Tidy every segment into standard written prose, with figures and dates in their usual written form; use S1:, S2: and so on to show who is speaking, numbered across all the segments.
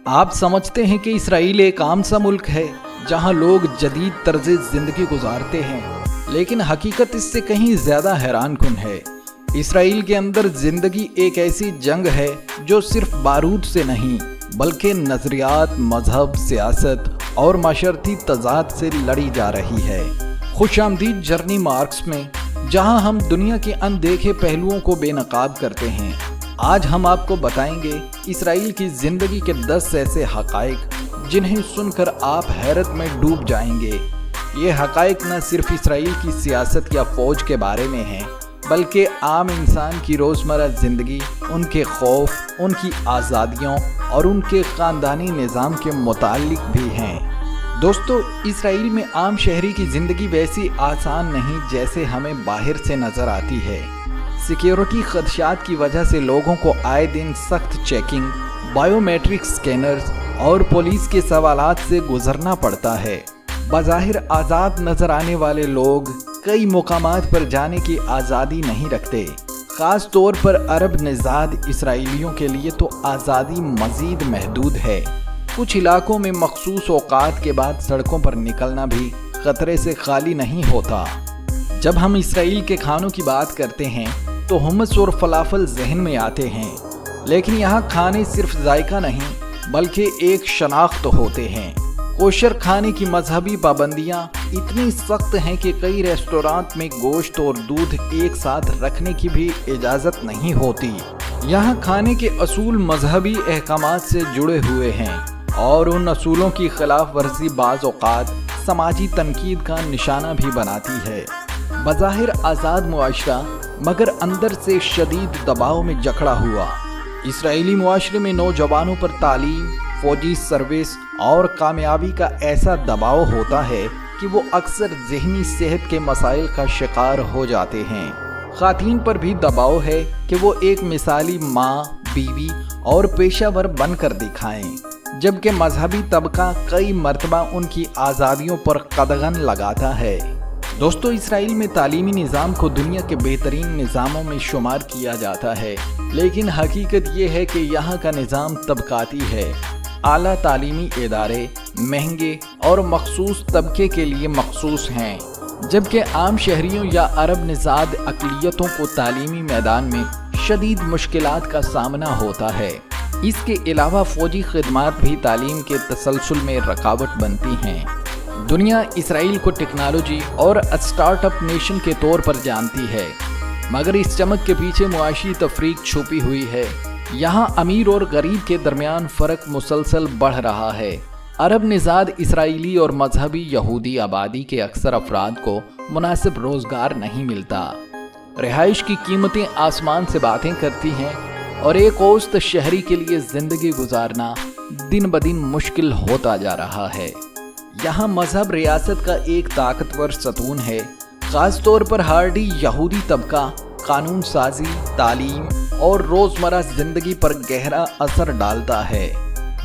S1: آپ سمجھتے ہیں کہ اسرائیل ایک عام سا ملک ہے جہاں لوگ جدید طرز زندگی گزارتے ہیں، لیکن حقیقت اس سے کہیں زیادہ حیران کن ہے۔ اسرائیل کے اندر زندگی ایک ایسی جنگ ہے جو صرف بارود سے نہیں بلکہ نظریات، مذہب، سیاست اور معاشرتی تضاد سے لڑی جا رہی ہے۔ خوش آمدید جرنی مارکس میں، جہاں ہم دنیا کے اندیکھے پہلوؤں کو بے نقاب کرتے ہیں۔ آج ہم آپ کو بتائیں گے اسرائیل کی زندگی کے 10 ایسے حقائق جنہیں سن کر آپ حیرت میں ڈوب جائیں گے۔ یہ حقائق نہ صرف اسرائیل کی سیاست یا فوج کے بارے میں ہیں، بلکہ عام انسان کی روزمرہ زندگی، ان کے خوف، ان کی آزادیوں اور ان کے خاندانی نظام کے متعلق بھی ہیں۔ دوستو، اسرائیل میں عام شہری کی زندگی ویسی آسان نہیں جیسے ہمیں باہر سے نظر آتی ہے۔ سیکیورٹی خدشات کی وجہ سے لوگوں کو آئے دن سخت چیکنگ، بائیو میٹرک سکینرز اور پولیس کے سوالات سے گزرنا پڑتا ہے۔ بظاہر آزاد نظر آنے والے لوگ کئی مقامات پر جانے کی آزادی نہیں رکھتے۔ خاص طور پر عرب نژاد اسرائیلیوں کے لیے تو آزادی مزید محدود ہے۔ کچھ علاقوں میں مخصوص اوقات کے بعد سڑکوں پر نکلنا بھی خطرے سے خالی نہیں ہوتا۔ جب ہم اسرائیل کے کھانوں کی بات کرتے ہیں تو ہمس اور فلافل ذہن میں آتے ہیں، لیکن یہاں کھانے صرف ذائقہ نہیں بلکہ ایک شناخت ہوتے ہیں۔ کوشر کھانے کی مذہبی پابندیاں اتنی سخت ہیں کہ کئی ریسٹورانٹ میں گوشت اور دودھ ایک ساتھ رکھنے کی بھی اجازت نہیں ہوتی۔ یہاں کھانے کے اصول مذہبی احکامات سے جڑے ہوئے ہیں اور ان اصولوں کی خلاف ورزی بعض اوقات سماجی تنقید کا نشانہ بھی بناتی ہے۔ بظاہر آزاد معاشرہ مگر اندر سے شدید دباؤ میں جکڑا ہوا۔ اسرائیلی معاشرے میں نوجوانوں پر تعلیم، فوجی سروس اور کامیابی کا ایسا دباؤ ہوتا ہے کہ وہ اکثر ذہنی صحت کے مسائل کا شکار ہو جاتے ہیں۔ خواتین پر بھی دباؤ ہے کہ وہ ایک مثالی ماں، بیوی اور پیشہ ور بن کر دکھائیں، جبکہ مذہبی طبقہ کئی مرتبہ ان کی آزادیوں پر قدغن لگاتا ہے۔ دوستو، اسرائیل میں تعلیمی نظام کو دنیا کے بہترین نظاموں میں شمار کیا جاتا ہے، لیکن حقیقت یہ ہے کہ یہاں کا نظام طبقاتی ہے۔ اعلیٰ تعلیمی ادارے مہنگے اور مخصوص طبقے کے لیے مخصوص ہیں، جبکہ عام شہریوں یا عرب نژاد اقلیتوں کو تعلیمی میدان میں شدید مشکلات کا سامنا ہوتا ہے۔ اس کے علاوہ فوجی خدمات بھی تعلیم کے تسلسل میں رکاوٹ بنتی ہیں۔ دنیا اسرائیل کو ٹیکنالوجی اور اسٹارٹ اپ نیشن کے طور پر جانتی ہے، مگر اس چمک کے پیچھے معاشی تفریق چھپی ہوئی ہے۔ یہاں امیر اور غریب کے درمیان فرق مسلسل بڑھ رہا ہے۔ عرب نژاد اسرائیلی اور مذہبی یہودی آبادی کے اکثر افراد کو مناسب روزگار نہیں ملتا۔ رہائش کی قیمتیں آسمان سے باتیں کرتی ہیں اور ایک اوسط شہری کے لیے زندگی گزارنا دن بدن مشکل ہوتا جا رہا ہے۔ یہاں مذہب ریاست کا ایک طاقتور ستون ہے، خاص طور پر ہارڈی یہودی طبقہ قانون سازی، تعلیم اور روزمرہ زندگی پر گہرا اثر ڈالتا ہے۔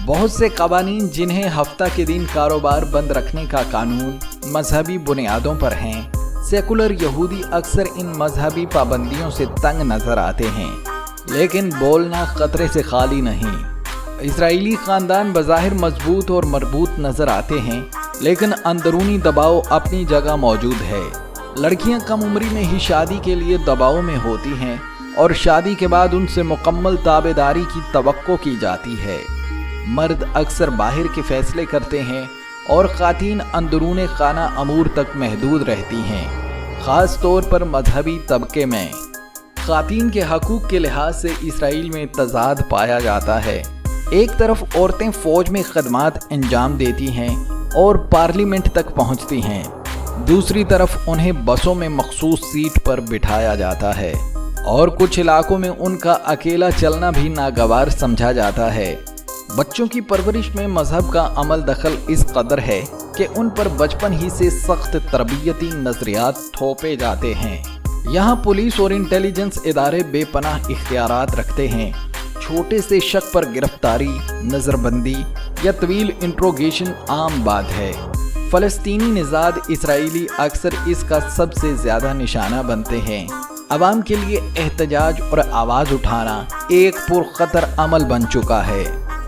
S1: بہت سے قوانین جنہیں ہفتہ کے دن کاروبار بند رکھنے کا قانون مذہبی بنیادوں پر ہیں، سیکولر یہودی اکثر ان مذہبی پابندیوں سے تنگ نظر آتے ہیں، لیکن بولنا خطرے سے خالی نہیں۔ اسرائیلی خاندان بظاہر مضبوط اور مربوط نظر آتے ہیں، لیکن اندرونی دباؤ اپنی جگہ موجود ہے۔ لڑکیاں کم عمری میں ہی شادی کے لیے دباؤ میں ہوتی ہیں اور شادی کے بعد ان سے مکمل تابعداری کی توقع کی جاتی ہے۔ مرد اکثر باہر کے فیصلے کرتے ہیں اور خواتین اندرون خانہ امور تک محدود رہتی ہیں، خاص طور پر مذہبی طبقے میں۔ خواتین کے حقوق کے لحاظ سے اسرائیل میں تضاد پایا جاتا ہے۔ ایک طرف عورتیں فوج میں خدمات انجام دیتی ہیں اور پارلیمنٹ تک پہنچتی ہیں، دوسری طرف انہیں بسوں میں مخصوص سیٹ پر بٹھایا جاتا ہے اور کچھ علاقوں میں ان کا اکیلا چلنا بھی ناگوار سمجھا جاتا ہے۔ بچوں کی پرورش میں مذہب کا عمل دخل اس قدر ہے کہ ان پر بچپن ہی سے سخت تربیتی نظریات تھوپے جاتے ہیں۔ یہاں پولیس اور انٹیلیجنس ادارے بے پناہ اختیارات رکھتے ہیں۔ چھوٹے سے شک پر گرفتاری، نظر بندی یا طویل انٹروگیشن عام بات ہے۔ فلسطینی نژاد اسرائیلی اکثر اس کا سب سے زیادہ نشانہ بنتے ہیں۔ عوام کے لیے احتجاج اور آواز اٹھانا ایک پرخطر عمل بن چکا ہے۔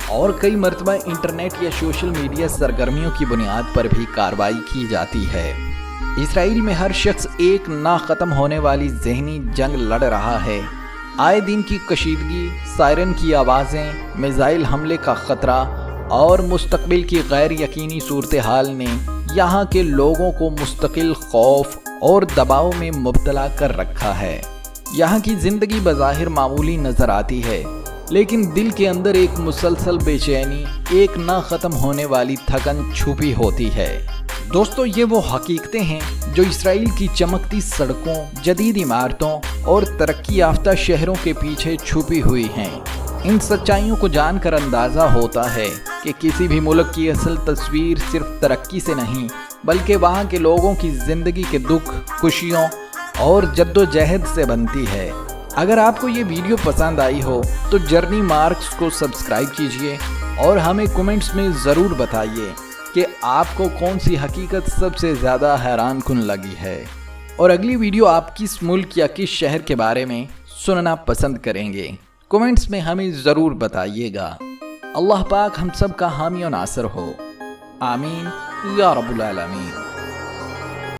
S1: اور کئی مرتبہ انٹرنیٹ یا سوشل میڈیا سرگرمیوں کی بنیاد پر بھی کارروائی کی جاتی ہے۔ اسرائیل میں ہر شخص ایک نہ ختم ہونے والی ذہنی جنگ لڑ رہا ہے۔ آئے دن کی کشیدگی، سائرن کی آوازیں، میزائل حملے کا خطرہ اور مستقبل کی غیر یقینی صورتحال نے یہاں کے لوگوں کو مستقل خوف اور دباؤ میں مبتلا کر رکھا ہے۔ یہاں کی زندگی بظاہر معمولی نظر آتی ہے، لیکن دل کے اندر ایک مسلسل بے چینی، ایک نہ ختم ہونے والی تھکن چھپی ہوتی ہے۔ دوستو، یہ وہ حقیقتیں ہیں جو اسرائیل کی چمکتی سڑکوں، جدید عمارتوں اور ترقی یافتہ شہروں کے پیچھے چھپی ہوئی ہیں۔ ان سچائیوں کو جان کر اندازہ ہوتا ہے کہ کسی بھی ملک کی اصل تصویر صرف ترقی سے نہیں، بلکہ وہاں کے لوگوں کی زندگی کے دکھ، خوشیوں اور جد و جہد سے بنتی ہے۔ اگر آپ کو یہ ویڈیو پسند آئی ہو تو جرنی مارکس کو سبسکرائب کیجئے اور ہمیں کمنٹس میں ضرور بتائیے کہ آپ کو کون سی حقیقت سب سے زیادہ حیران کن لگی ہے، اور اگلی ویڈیو آپ کس ملک یا کس شہر کے بارے میں سننا پسند کریں گے، کمنٹس میں ہمیں ضرور بتائیے گا۔ اللہ پاک ہم سب کا حامی و ناصر ہو، آمین یا رب العالمین۔